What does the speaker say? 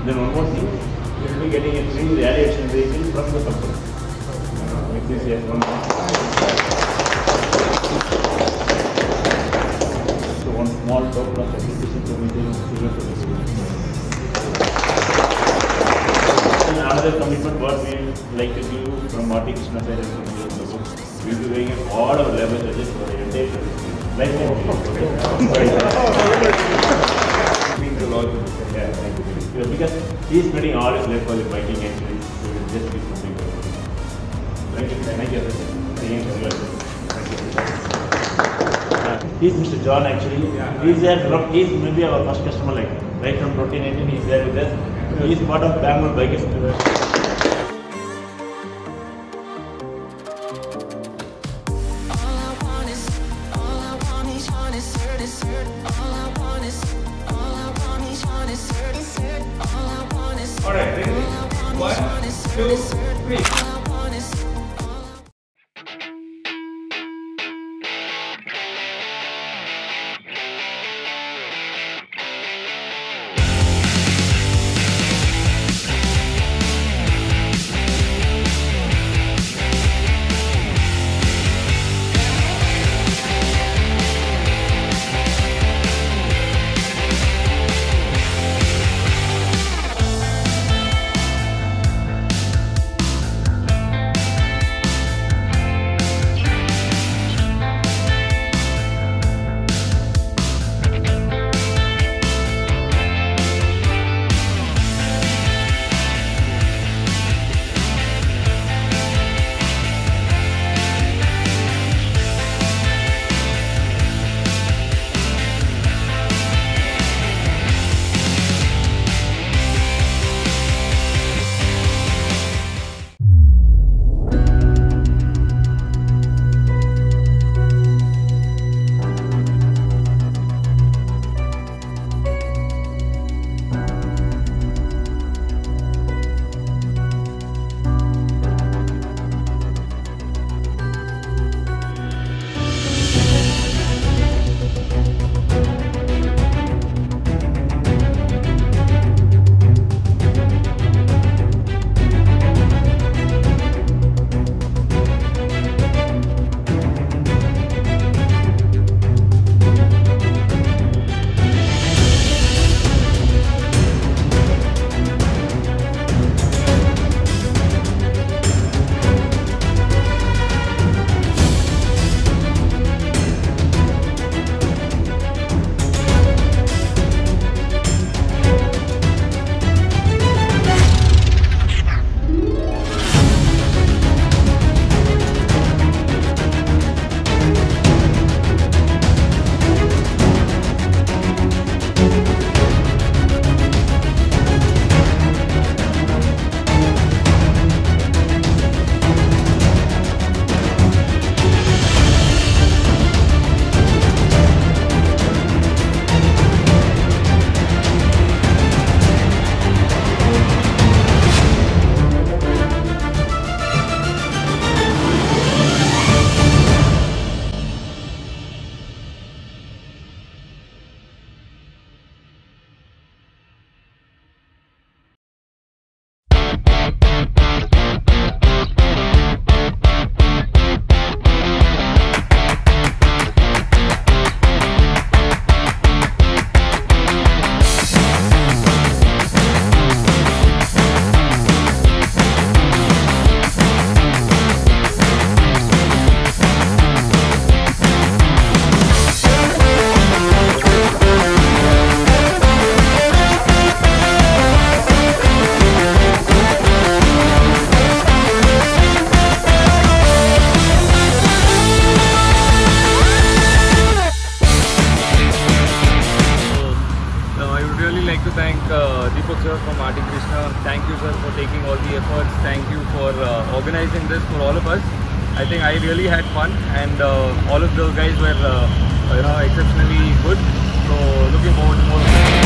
Then one more thing, you will be getting a free radiation vehicle from the company. Like this here, one more. So one small token of appreciation to maintaining sugar to the school. Another commitment what we like to do from Marty Krishna side and from the book. We will be doing all our level judges for the entire service. Like that. Yeah, thank you. Because he is spending all his life while fighting actually. So we will just be something. Thank you. Thank you. He is Mr. John actually. He is there from, he is maybe our first customer like right from 2019 he is there with us. He is part of Bangalore Bike Festival. Alright, ready? 1, 2, 3. Thank you, sir, for taking all the efforts. Thank you for organizing this for all of us. I think I really had fun, and all of those guys were, exceptionally good. So looking forward to more of this.